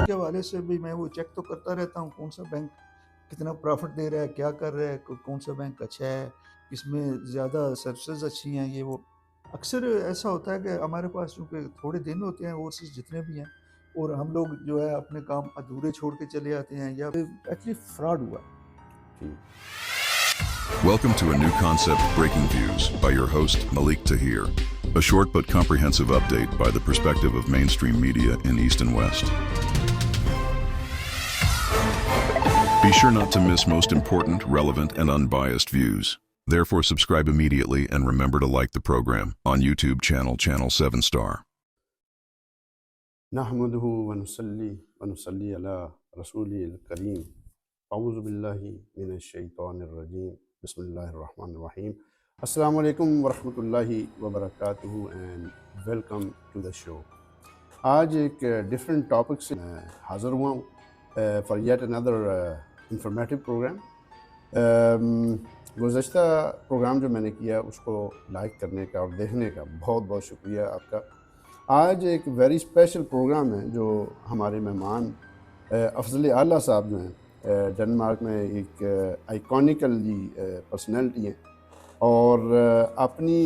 के हवाले से भी मैं वो चेक तो करता रहता हूँ, कौन सा बैंक कितना प्रॉफिट दे रहा है, क्या कर रहा है, कौन सा बैंक अच्छा है, इसमें ज़्यादा सर्विसेज अच्छी हैं, ये वो। अक्सर ऐसा होता है कि हमारे पास चूँकि थोड़े दिन होते हैं ओवरसीज़ जितने भी हैं, और हम लोग जो है अपने काम अधूरे छोड़ के चले आते हैं, या एक्चुअली फ्रॉड हुआ। Welcome to a new concept, Breaking Views, by your host, Malik Tahir. A short but comprehensive update by the perspective of mainstream media in East and West. Be sure not to miss most important, relevant, and unbiased views. Therefore, subscribe immediately and remember to like the program on YouTube channel 7 Star. नहमदुहु व नुसल्ली अला रसूलिल करीम अऊज़ु बिल्लाहि मिनश शैतानिर रजीम बिस्मिल्लाहिर रहमानिर रहीम अस्सलामु अलैकुम व रहमतुल्लाहि व बरकातुहू and welcome to the show. आज एक डिफरेंट टॉपिक से मैं हाज़िर हुआ हूँ for yet another informative programme. गुज़श्ता प्रोग्राम जो मैंने किया उसको लाइक करने का और देखने का बहुत बहुत शुक्रिया आपका। आज एक वेरी स्पेशल प्रोग्राम है जो हमारे मेहमान अफजल आला साहब जो हैं डेनमार्क में एक आइकॉनिकली पर्सनैलिटी हैं और अपनी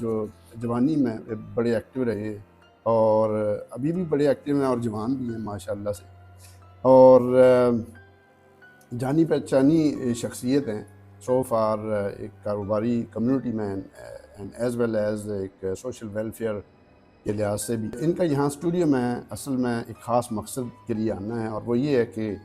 जो जवानी में बड़े एक्टिव रहे हैं और अभी भी बड़े एक्टिव हैं और जवान भी हैं माशाल्लाह से, और जानी पहचानी शख्सियत हैं सो फार एक कारोबारी community man and as well as एक सोशल वेलफेयर के लिहाज से भी। इनका यहाँ स्टूडियो में असल में एक ख़ास मकसद के लिए आना है, और वो ये है कि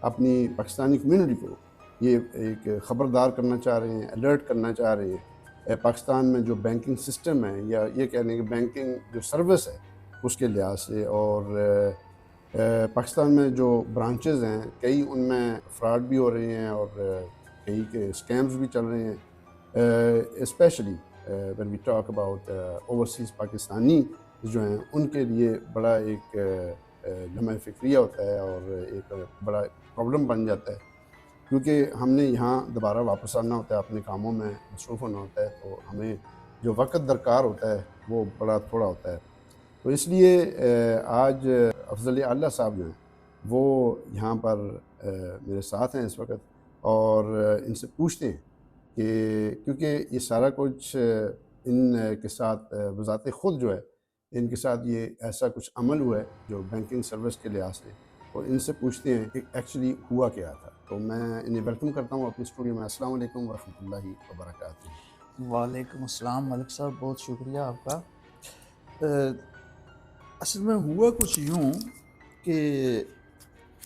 अपनी पाकिस्तानी कम्युनिटी को ये एक ख़बरदार करना चाह रहे हैं, अलर्ट करना चाह रहे हैं पाकिस्तान में जो बैंकिंग सिस्टम है, या ये कहने कि बैंकिंग जो सर्विस है उसके लिहाज से, और पाकिस्तान में जो ब्रांचेज़ हैं कई उनमें फ्रॉड भी हो रहे हैं और कई के स्कैम्स भी चल रहे हैं, especially when we talk about overseas Pakistani जो हैं उनके लिए बड़ा एक लम्हा फ़िक्रिया होता है और एक बड़ा प्रॉब्लम बन जाता है, क्योंकि हमने यहाँ दोबारा वापस आना होता है, अपने कामों में मसरूफ़ होना होता है, तो हमें जो वक्त दरकार होता है वो बड़ा थोड़ा होता है। तो इसलिए आज अफजल आला साहब जो हैं वो यहाँ पर मेरे साथ हैं इस वक्त, और इनसे पूछते हैं कि क्योंकि ये सारा कुछ इन के साथ बज़ाते ख़ुद जो है इनके साथ ये ऐसा कुछ अमल हुआ है जो बैंकिंग सर्विस के लिहाज से, और इनसे पूछते हैं कि एक्चुअली हुआ क्या था। तो मैं इन्हें वेलकम करता हूँ अपनी स्टूडियो में। अस्सलाम वालेकुम व रहमतुल्लाहि व बरकातुहू। वालेकुम अस्सलाम मलिक साहब, बहुत शुक्रिया आपका। असल में हुआ कुछ यूँ कि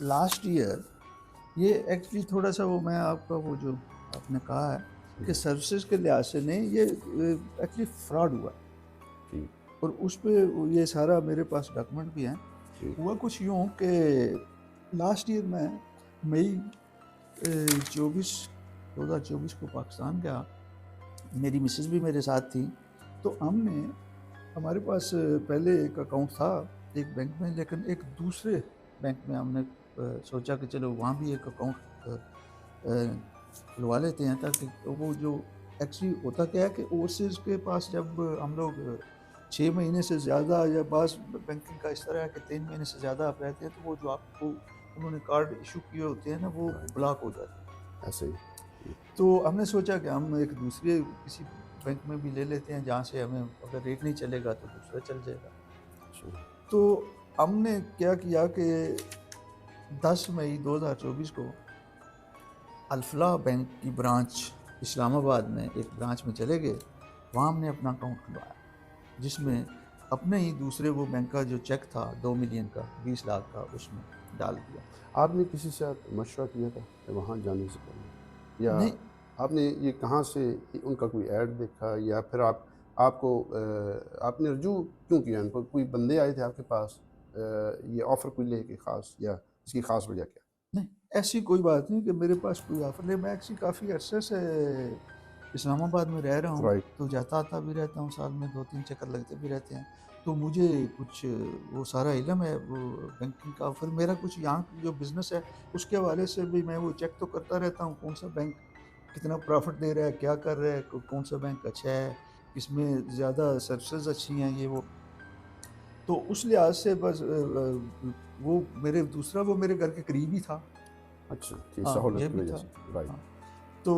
लास्ट ईयर ये एक्चुअली थोड़ा सा वो मैं आपका वो जो आपने कहा है कि सर्विसेज के लिहाज से नहीं, ये एक्चुअली फ्रॉड हुआ, जी और उस पे ये सारा मेरे पास डॉक्यूमेंट भी हैं। जी हुआ कुछ यूँ कि लास्ट ईयर मैं मई 2024 को पाकिस्तान गया, मेरी मिसेस भी मेरे साथ थी। तो हमने हमारे पास पहले एक अकाउंट था एक बैंक में, लेकिन एक दूसरे बैंक में हमने सोचा कि चलो वहाँ भी एक अकाउंट खुलवा लेते हैं, ताकि वो जो एक्चुअली होता क्या है कि ओवरसीज़ के पास जब हम लोग 6 महीने से ज़्यादा, या बास बैंकिंग का इस तरह है कि 3 महीने से ज़्यादा आप रहते हैं, तो वो जो आपको उन्होंने कार्ड इशू किए होते हैं ना, वो ब्लॉक हो जाते हैं। ऐसे ही। तो हमने सोचा कि हम एक दूसरे किसी बैंक में भी ले लेते हैं, जहाँ से हमें अगर रेट नहीं चलेगा तो दूसरा चल जाएगा। तो हमने क्या किया कि 10 मई 2024 को अल्फलाह बैंक की ब्रांच इस्लामाबाद में एक ब्रांच में चले गए। वहाँ हमने अपना अकाउंट खुलवाया, जिसमें अपने ही दूसरे वो बैंक का जो चेक था 2 मिलियन का, 20 लाख का, उसमें डाल दिया। आपने किसी से मशवरा किया था वहाँ जाने से पहले, या नहीं, आपने ये कहाँ से उनका कोई ऐड देखा, या फिर आपको आपने रजू क्यों किया उनको? कोई बंदे आए थे आपके पास ये ऑफ़र कोई लेके ख़ास, या इसकी ख़ास वजह क्या? नहीं, ऐसी कोई बात नहीं कि मेरे पास कोई ऑफर नहीं। मैं एक्चुअली काफ़ी अरसे से इस्लामाबाद में रह रहा हूँ, राइट। तो जाता आता भी रहता हूँ, साल में 2-3 चक्कर लगते भी रहते हैं। तो मुझे कुछ वो सारा इल्म है वो बैंकिंग का। फिर मेरा कुछ यहाँ की जो बिज़नेस है उसके हवाले से भी मैं वो चेक तो करता रहता हूँ, कौन सा बैंक कितना प्रॉफिट दे रहा है, क्या कर रहा है, कौन सा बैंक अच्छा है, इसमें ज़्यादा सर्विसेज अच्छी हैं, ये वो। तो उस लिहाज से बस वो वो मेरे घर के करीब ही था। अच्छा, ठीक, हाँ, सहूलत ये की भी वजह था। से, राइट। हाँ, तो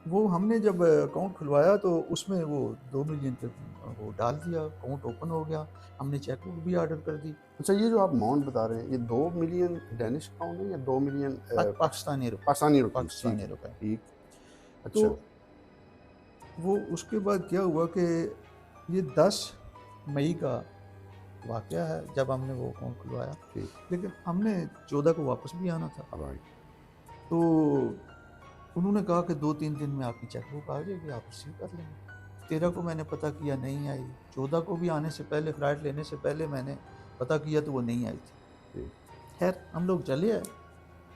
वो हमने जब अकाउंट खुलवाया तो उसमें वो 2 मिलियन तक वो डाल दिया, अकाउंट ओपन हो गया। हमने चेकबुक भी ऑर्डर कर दी। अच्छा, ये जो आप अमाउंट बता रहे हैं, ये 2 मिलियन डेनिश पाउंड है या 2 मिलियन पाकिस्तानी रुपए, पाकिस्तानी रुपीस? ठीक पाकिस्तानी है, रुपए। ठीक। तो अच्छा, वो उसके बाद क्या हुआ कि ये 10 मई का वाक़या है जब हमने वो अकाउंट खुलवाया, ठीक, लेकिन हमने 14 को वापस भी आना था। राइट। तो उन्होंने कहा कि 2-3 दिन में आपकी चेकबुक आ जाएगी, आप रिसीव कर लेंगे। 13 को मैंने पता किया, नहीं आई। 14 को भी आने से पहले, फ्लाइट लेने से पहले मैंने पता किया तो वो नहीं आई थी। ठीक, खैर हम लोग चले आए।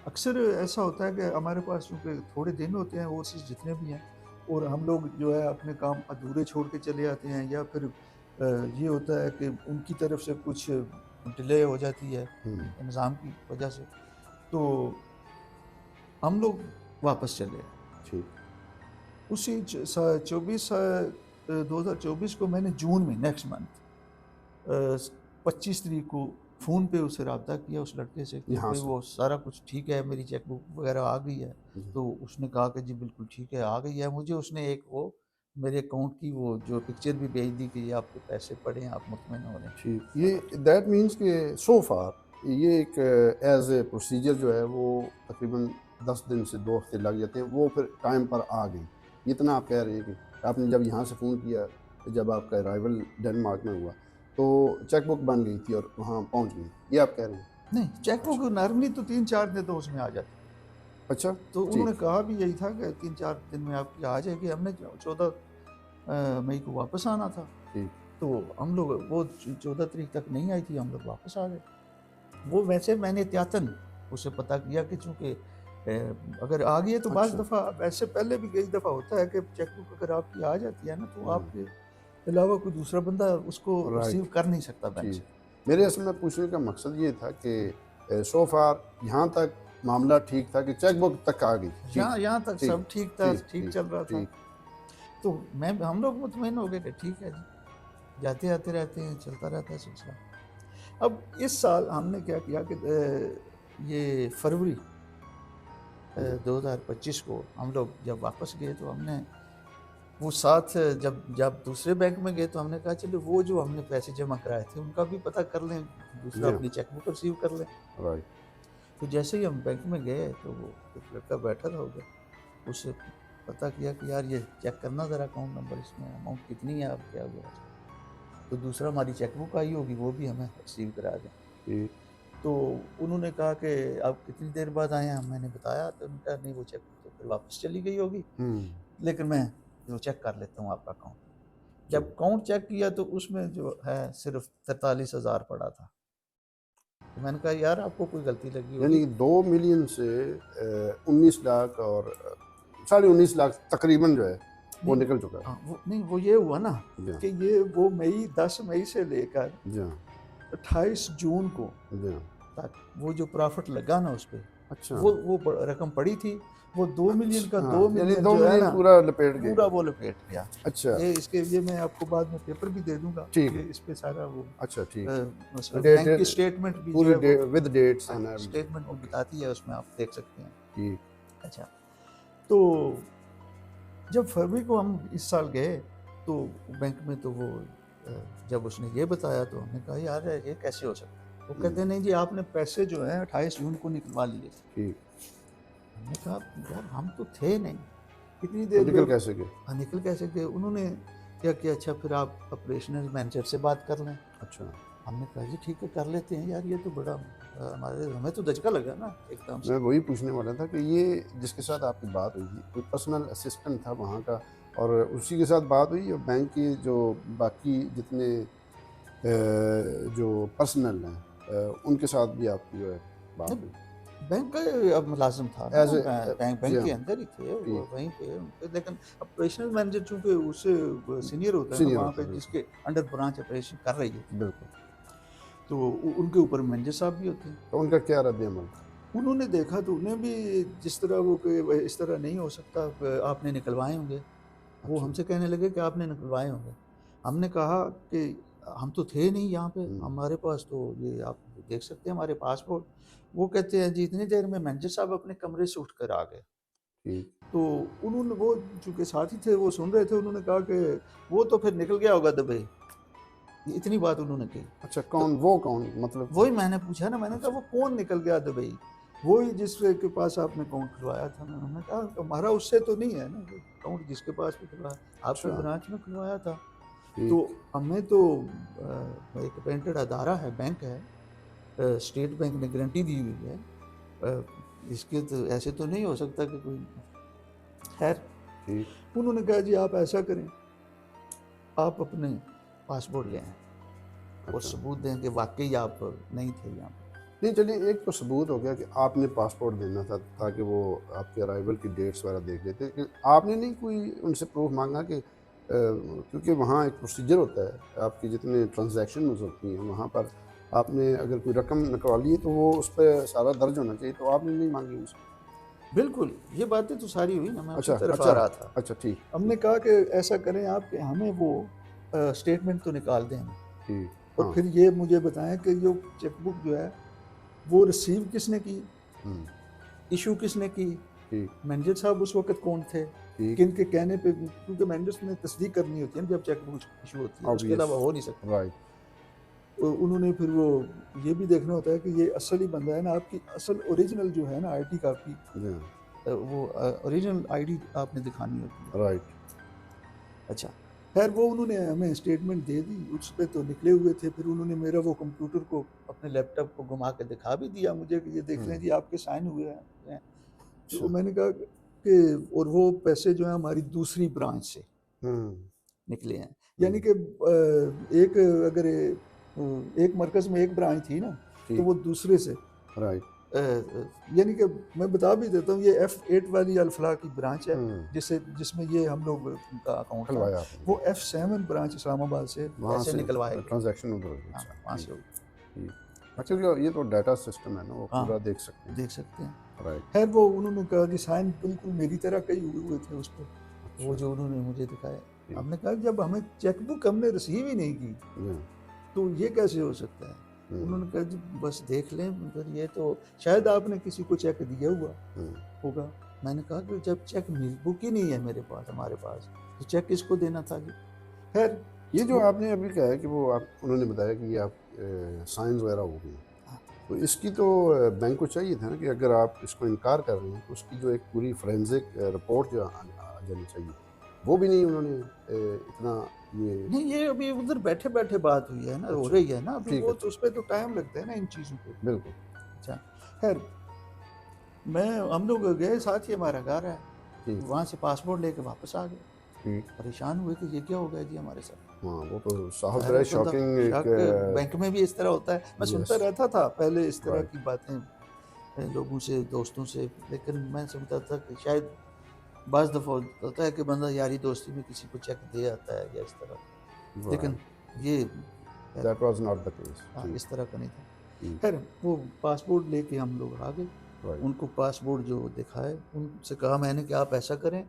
अक्सर ऐसा होता है कि हमारे पास चूँकि थोड़े दिन होते हैं ओवरसीज़ जितने भी हैं, और हम लोग जो है अपने काम अधूरे छोड़ के चले आते हैं, या फिर ये होता है कि उनकी तरफ से कुछ डिले हो जाती है हम्म, निज़ाम की वजह से। तो हम लोग वापस चले आए। ठीक, उसी 2024 को मैंने जून में नेक्स्ट मंथ 25 तारीख को फ़ोन पे उससे रब्ता किया उस लड़के से कि यहाँ भाई से, वो सारा कुछ ठीक है, मेरी चेकबुक वगैरह आ गई है। जी, तो उसने कहा कि जी बिल्कुल ठीक है, आ गई है। मुझे उसने एक वो मेरे अकाउंट की वो जो पिक्चर भी भेज दी कि ये आपके पैसे पड़े हैं, आप मुतमईन हो रहे हैं। ठीक। ये चलो ठीक। दैट मीन्स कि सो फार ये एक एज ए प्रोसीजर जो है वो तकरीबन 10 दिन से 2 हफ्ते लग जाते हैं, वो फिर टाइम पर आ गई। इतना आप कह रहे हैं कि आपने जब यहाँ से फ़ोन किया, जब आपका अराइवल डेनमार्क में हुआ, तो चेकबुक बन गई थी और वहाँ पहुँच गई, ये आप कह रहे हैं? नहीं, चेकबुक अच्छा, नॉर्मली तो 3-4 दिन तो उसमें आ जाती। अच्छा, तो ठीक, उन्होंने कहा भी यही था कि 3-4 दिन में आपकी आ जाएगी। हमने 14 मई को वापस आना था। ठीक, तो हम लोग वो 14 तारीख तक नहीं आई थी, हम लोग वापस आ गए। वो वैसे मैंने एहतियातन उसे पता किया कि चूँकि अगर आ गई है तो बाज़ अच्छा, दफ़ा ऐसे पहले भी कई दफ़ा होता है कि चेकबुक अगर आपकी आ जाती है ना, तो हाँ, आपके अलावा कोई दूसरा बंदा उसको रिसीव राइट, कर नहीं सकता बैंक ठीक। से। मेरे तो असल में पूछने का मकसद ये था कि सो फार यहाँ तक मामला ठीक था कि चेकबुक तक आ गई। ठीक, यहाँ यहाँ तक ठीक, सब ठीक था, ठीक, ठीक ठीक, चल रहा था। ठीक, तो हम लोग मुतमईन हो गए कि ठीक है जी, जाते-आते रहते हैं, चलता रहता है सिलसिला। अब इस साल हमने क्या किया कि ये फरवरी जी, 2025 को हम लोग जब वापस गए तो हमने वो साथ जब जब दूसरे बैंक में गए तो हमने कहा चलो वो जो हमने पैसे जमा कराए थे उनका भी पता कर लें, दूसरा जी, अपनी चेकबुक रिसीव कर लें। राइट, तो जैसे ही हम बैंक में गए तो वो एक लड़का बैठा था उधर, उससे पता किया कि यार ये चेक करना ज़रा अकाउंट नंबर, इसमें अमाउंट कितनी है, अब क्या हुआ। तो दूसरा हमारी चेकबुक आई होगी वो भी हमें रिसीव करा दें। ठीक, तो उन्होंने कहा कि आप कितनी देर बाद आए हैं, मैंने बताया तो उन्होंने कहा नहीं वो चेकबुक तो फिर वापस चली गई होगी, हुँ, लेकिन मैं वो चेक कर लेता हूँ आपका अकाउंट। जी, जब अकाउंट चेक किया तो उसमें जो है सिर्फ 43,000 पड़ा था। तो मैंने कहा यार आपको कोई गलती लगी यानी होगी। 2 मिलियन से 19 लाख और साढ़े 19 लाख तकरीबन जो है, वो नहीं, निकल चुका है। हाँ वो नहीं, वो ये हुआ ना जी हाँ, कि ये वो 10 मई से लेकर जी हाँ, 28 जून को जी हाँ। तक वो जो प्रॉफिट लगा ना उस पे, अच्छा, वो रकम पड़ी थी। वो 2 मिलियन का अच्छा, 2 यानी मिलियन 2 जो है मिलियन ना, पूरा लपेट पूरा गए। वो लपेट गया। अच्छा, ये मैं आपको बाद में पेपर भी दे दूँगा। ठीक ये है, इस पे सारा वो अच्छा, ठीक। बैंक की स्टेटमेंट भी जो पूरी है वो with dates and statement everything, भी ओके, बताती है, उसमें आप देख सकते हैं। ठीक, अच्छा, तो जब फरवरी को हम इस साल गए तो बैंक में तो वो जब उसने ये बताया तो हमने कहा यार ये कैसे हो सकता है? वो कहते हैं नहीं जी आपने पैसे जो है 28 जून को निकलवा लिए थे। ठीक। हमने कहा यार हम तो थे नहीं। कितनी तो देर निकल बाद कैसे गए? निकल कैसे गए? उन्होंने क्या किया, अच्छा फिर आप ऑपरेशनल मैनेजर से बात कर लें। अच्छा, हमने कहा जी ठीक है कर लेते हैं यार, ये तो बड़ा हमारे हमें तो धचका लगा ना एकदम मैं से। वही पूछने वाला था कि ये जिसके साथ आपकी बात हुई थी, कोई पर्सनल असिस्टेंट था वहाँ का और उसी के साथ बात हुई और बैंक की जो बाकी जितने जो पर्सनल हैं उनके साथ भी आपकी जो है बात हुई? बैंक का अब मुलाजिम था ना, एज़ ए बैंक जी बैंक के हाँ, अंदर ही थे वो ठीक, वहीं पे उनके, लेकिन ऑपरेशनल मैनेजर चूंकि उससे सीनियर होता है ना सीनियर वहाँ होता पे है, बिल्कुल, जिसके अंडर ब्रांच ऑपरेशन कर रही होती है, बिल्कुल। तो उनके ऊपर मैनेजर साहब भी होते हैं। तो उनका क्या रद्द-ए-अमल था? उन्होंने देखा तो उन्हें भी जिस तरह वो कि इस तरह नहीं हो सकता, आपने निकलवाए होंगे। वो अच्छा, हमसे कहने लगे कि आपने निकलवाए होंगे। हमने कहा कि हम तो थे नहीं यहाँ पे, हमारे पास तो ये आप देख सकते हैं हमारे पासपोर्ट। वो कहते हैं जी इतनी देर में मैनेजर साहब अपने कमरे से उठ कर आ गए। ठीक। तो उन्होंने, वो चूँकि साथी थे वो सुन रहे थे, उन्होंने कहा कि वो तो फिर निकल गया होगा दुबई। इतनी बात उन्होंने कही। अच्छा, तो कौन मतलब? वही मैंने पूछा ना, मैंने कहा वो कौन निकल गया दुबई? वही जिसके पास आपने अकाउंट खुलवाया था। मैंने कहा हमारा उससे तो नहीं है ना अकाउंट, जिसके पास भी खुलवाया, आपके अच्छा, ब्रांच में खुलवाया था। तो ठीक। हमें तो एक पेटेंट अदारा है, बैंक है, स्टेट बैंक ने गारंटी दी हुई है। इसके तो ऐसे तो नहीं हो सकता कि कोई, खैर ठीक। उन्होंने कहा जी आप ऐसा करें, आप अपने पासपोर्ट ले आएं और अच्छा, सबूत दें कि वाकई आप नहीं थे यहाँ पे। नहीं चलिए, एक तो सबूत हो गया कि आपने पासपोर्ट देना था ताकि वो आपके अराइवल की डेट्स वगैरह देख लेते, कि आपने नहीं कोई उनसे प्रूफ मांगा कि क्योंकि वहाँ एक प्रोसीजर होता है, आपकी जितने ट्रांजैक्शन होती हैं वहाँ पर आपने अगर कोई रकम निकलवा ली है तो वो उस पर सारा दर्ज होना चाहिए, तो आपने नहीं मांगी उनसे? बिल्कुल, ये बातें तो सारी हुई ना, मैं अच्छा, उसी तरफ आ अच्छा, रहा था। अच्छा, ठीक, हमने ठीक, कहा कि ऐसा करें आप कि हमें वो स्टेटमेंट तो निकाल दें हमें, ठीक, और हाँ, फिर ये मुझे बताएं कि जो चेकबुक जो है वो रिसीव किसने की, हुँ, इशू किसने की, ठीक, मैनेजर साहब उस वक्त कौन थे, ठीक, किन के कहने पे, क्योंकि मैनेजर्स ने तस्दीक करनी होती है ना जब चेकबुक इशू होती है, उसके ऑब्वियस, अलावा हो नहीं सकता। राइट, उन्होंने फिर वो ये भी देखना होता है कि ये असल ही बंदा है ना, आपकी असल ओरिजिनल जो है ना आईडी कापी, जी, वो ओरिजिनल आईडी आपने दिखानी होती है। राइट, अच्छा, खैर वो उन्होंने हमें स्टेटमेंट दे दी, उस पे तो निकले हुए थे। फिर उन्होंने मेरा वो कंप्यूटर को, अपने लैपटॉप को घुमा के दिखा भी दिया मुझे कि ये देख लें हुँ, जी आपके साइन हुए हैं। तो अच्छा, मैंने कहा कि, और वो पैसे जो है हमारी दूसरी ब्रांच से हुँ, निकले हैं, यानी हुँ, कि एक, अगर एक मरकज़ में एक ब्रांच थी ना, तो ठीक, वो दूसरे से, राइट, यानी कि मैं बता भी देता हूँ, ये F8 वाली अल-फलाह की ब्रांच है, हुँ, जिसमें ये हम लोग का अकाउंट था। खुलवाया आपने, वो F7 ब्रांच इस्लामाबाद से वहाँ पैसे से निकलवाए गए। ट्रांज़ैक्शन उधर हुई, हाँ, अच्छा, वहाँ ठीक, से हुई। ठीक। हाँ, अच्छा, क्योंकि ये तो डाटा सिस्टम है ना, वो पूरा हाँ, देख सकते हैं, देख सकते हैं। राइट, खैर वो उन्होंने कहा कि साइन बिल्कुल मेरी तरह के ही हुए हुए थे उस पे, वो अच्छा, जो उन्होंने मुझे दिखाया। ठीक, हमने कहा जब हमें चेकबुक हमने रिसीव ही नहीं की, जी, तो ये कैसे हो सकता है? हुँ, उन्होंने कहा जी बस देख लें, फिर ये तो शायद आपने किसी को चेक दिया हुआ हुँ, होगा। मैंने कहा कि जब चेक बुक ही नहीं है मेरे पास, हमारे पास, तो चेक किसको देना था जी? खैर ये जो वो, आपने अभी कहा है कि वो आप उन्होंने बताया कि ये आप साइंस वगैरह हो गई, हाँ, तो इसकी तो बैंक को चाहिए था ना कि अगर आप इसको इनकार कर रहे हैं तो उसकी जो एक पूरी फोरेंसिक रिपोर्ट जो आ जानी चाहिए, वो भी नहीं उन्होंने इतना ये। नहीं ये अभी उधर बैठे-बैठे बात हुई है ना, हो अच्छा, रही है ना, अभी ठीक वो है, तो ठीक, उस पे तो टाइम लगता है ना इन चीज़ों पे। बिल्कुल, अच्छा, खैर हम लोग गए, साथ ही हमारा घर है, ठीक, वहाँ से पासपोर्ट लेके वापस आ गए। ठीक, परेशान हुए कि ये क्या हो गया जी हमारे साथ। हाँ, वो तो साहब खैर ज़रा बंदा शॉकिंग एक। शक, बैंक में भी इस तरह होता है। मैं यस, सुनता रहता था पहले इस तरह राइट, की बातें लोगों से, दोस्तों से, लेकिन मैं समझता था कि शायद बाज़ दफ़ा होता है कि बंदा यारी दोस्ती में किसी को चेक दे आता है या इस तरह, लेकिन राइट, ये खैर, that was not the case, हाँ, ठीक, इस तरह का नहीं था। ठीक, खैर वो पासपोर्ट लेके हम लोग आ गए। राइट, उनको पासपोर्ट जो दिखाए, उनसे कहा मैंने कि आप ऐसा करें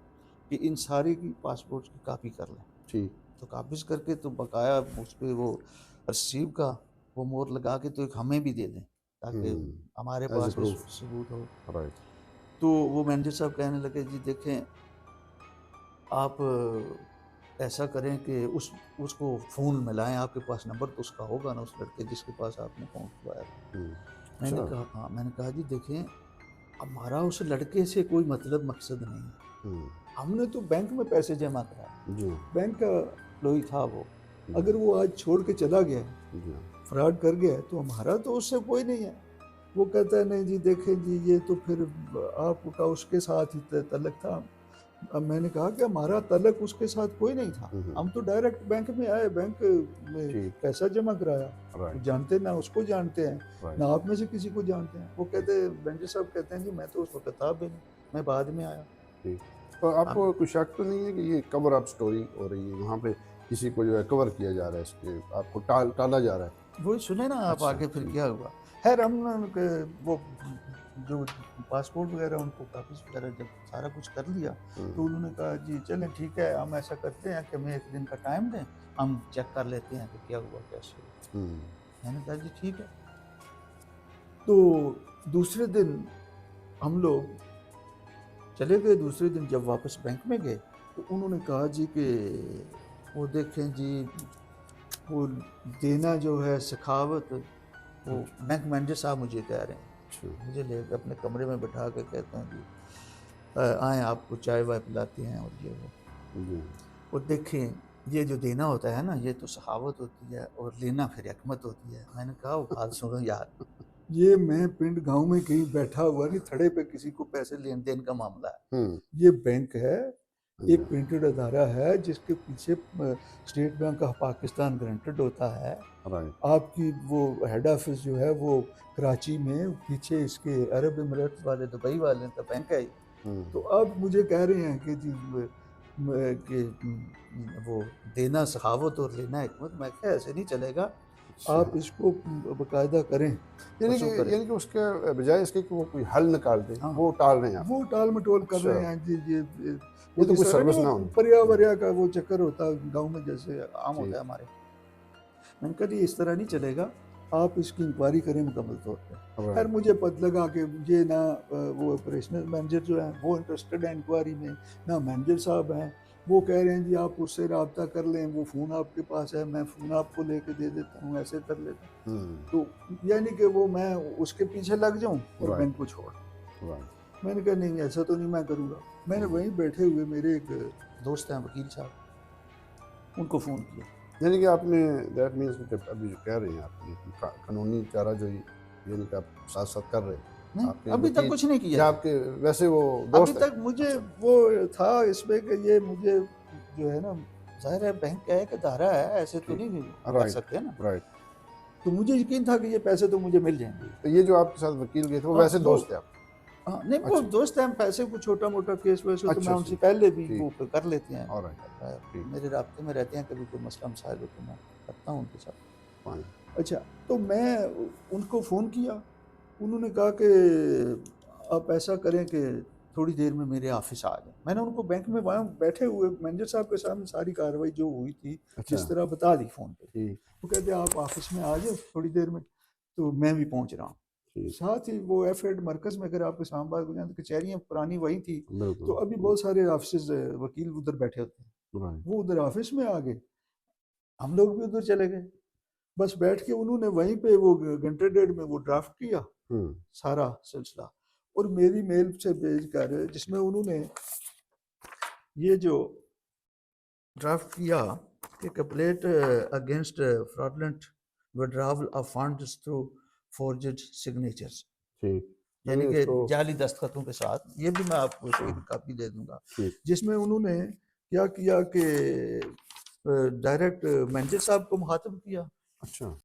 कि इन सारे की पासपोर्ट की कॉपी कर लें। ठीक, तो कापिज़ करके तो बकाया उस पे वो रिसीव का वो मोहर लगा के तो एक हमें भी दे दें, ताकि हमारे एज ए पास भी प्रूफ, सबूत हो। राइट, तो वो मैनेजर साहब कहने लगे जी देखें, आप ऐसा करें कि उसको फ़ोन मिलाएँ, आपके पास नंबर तो उसका होगा ना, उस लड़के जिसके पास आपने फ़ोन खुलवाया था। मैंने अच्छा, कहा हाँ, मैंने कहा जी देखें, हमारा उस लड़के से कोई मतलब मकसद नहीं है। हुँ, हमने तो बैंक में पैसे जमा कराए, जी, बैंक का एम्प्लॉयी था वो। जी, अगर वो आज छोड़ के चला गया है, जी, फ्रॉड कर गया है, तो हमारा तो उससे कोई नहीं है। वो कहता है नहीं जी देखें जी ये तो फिर आपका उसके साथ ही तल्लक था। अब मैंने कहा कि हमारा तल्लक उसके साथ कोई नहीं था। हुँ, हुँ, हम तो डायरेक्ट बैंक में आए, बैंक में ठीक, पैसा जमा कराया। वो राइट, जानते ना उसको जानते हैं, राइट, ना आप में से किसी को जानते हैं। वो कहते मैनेजर साहब कहते हैं जी मैं तो उस वक़्त था भी नहीं, मैं बाद में आया। ठीक। तो आप आपको कोई शक तो नहीं है कि ये कवर अप स्टोरी हो रही है, वहाँ पे किसी को जो है कवर किया जा रहा है, इसके आपको टाला जा रहा है? वही सुने ना आप अच्छा, आगे फिर ठीक, क्या हुआ। खैर हम वो जो पासपोर्ट वगैरह उनको कागज़ वगैरह जब सारा कुछ कर लिया तो उन्होंने कहा जी चलें ठीक है, हम ऐसा करते हैं कि हमें 1 दिन का टाइम दें, हम चेक कर लेते हैं कि क्या हुआ कैसे हुआ। मैंने कहा जी ठीक है। तो दूसरे दिन हम लोग चले गए। दूसरे दिन जब वापस बैंक में गए तो उन्होंने कहा जी कि वो देखें जी वो देना जो है सखावत, वो बैंक मैनेजर साहब मुझे कह रहे हैं, मुझे ले अपने कमरे में बैठा के कहते हैं जी आए आपको चाय वाय पिलाते हैं और ये वो। और देखें ये जो देना होता है ना ये तो सखावत होती है और लेना फिर हिकमत होती है। मैंने कहा वो बात सुनो यार, ये मैं पिंड गांव में कहीं बैठा हुआ नहीं, थड़े पे किसी को पैसे लेन देन का मामला है। ये बैंक है, एक प्रिंटेड अदारा है जिसके पीछे state bank of Pakistan granted होता है। आपकी वो हेड ऑफिस जो है वो कराची में, पीछे इसके अरब इमरात वाले दुबई वाले का बैंक है। तो अब मुझे कह रहे हैं कि जी कि वो देना सखावत और लेना हिकमत। मैं क्या ऐसे नहीं चलेगा, आप इसको बाकायदा करें। यानी कि उसके बजाय इसके कि वो कोई हल निकाल दे, वो टाल रहे हैं, वो टाल मटोल कर रहे हैं जी। ये तो कुछ सर्विस ना हो, पर्यावरण का वो चक्कर होता है गांव में जैसे आम होता है हमारे। मैंने कहा इस तरह नहीं चलेगा, आप इसकी इंक्वायरी करें मुकम्मल तौर पर। खैर मुझे पता लगा कि ये ना वो ऑपरेशनल मैनेजर जो है वो इंटरेस्टेड है इंक्वायरी में, ना मैनेजर साहब हैं। वो कह रहे हैं जी आप उससे रब्ता कर लें, वो फ़ोन आपके पास है, मैं फ़ोन आपको लेके दे देता हूँ, ऐसे कर लेता हूँ। तो यानी कि वो मैं उसके पीछे लग जाऊँ और बैंक को छोड़। मैंने कहा नहीं ऐसा तो नहीं मैं करूँगा। मैंने वहीं बैठे हुए मेरे एक दोस्त हैं वकील साहब, उनको फ़ोन किया। यानी कि आपने दैट मीन्स अभी जो कह रहे हैं आपने कानूनी चारा जो यानी कि आप साथ साथ कर रहे हैं, नहीं अभी तक कुछ नहीं किया। आपके वैसे वो दोस्त अभी तक मुझे वो था इसमें कि ये मुझे जो है ना, जाहिर है बैंक का एक अदारा है, ऐसे तो नहीं कर सकते ना। राइट। तो मुझे यकीन था कि ये पैसे तो मुझे मिल जाएंगे। तो ये जो आपके साथ वकील गए थे वो वैसे दोस्त थे आप? हाँ नहीं वो दोस्त हैं, पैसे को छोटा मोटा केस वैसे तो मैं उनसे पहले भी वो कर लेते हैं, मेरे राब्ते में रहते हैं। कभी कोई मसला मसाइल हो तो मैं करता हूँ उनके साथ। अच्छा तो मैं उनको फ़ोन किया, उन्होंने कहा कि आप ऐसा करें कि थोड़ी देर में मेरे ऑफिस आ जाए। मैंने उनको बैंक में वहाँ बैठे हुए मैनेजर साहब के सामने सारी कार्रवाई जो हुई थी जिस तरह बता दी फ़ोन पे। वो कहते आप ऑफिस में आ जाओ थोड़ी देर में, तो मैं भी पहुँच रहा हूँ। साथ ही वो एफएड मरकज़ में अगर आपके इस्लामाबाद को जाए कचहरियाँ पुरानी वही थी, तो अभी बहुत सारे ऑफिस वकील उधर बैठे होते हैं। वो उधर ऑफिस में आ गए, हम लोग भी उधर चले गए। बस बैठ के उन्होंने वहीं पे वो घंटे डेढ़ में वो ड्राफ्ट किया सारा सिलसिला, और मेरी मेल से भेज कर जिसमें उन्होंने ये जो ड्राफ्ट किया कि complaint against fraudulent withdrawal of funds through forged signatures, यानी कि जाली दस्तखतों के साथ। ये भी मैं आपको एक कॉपी दे दूंगा, जिसमें उन्होंने क्या किया कि डायरेक्ट मैनेजर साहब को मुखातब किया। अच्छा।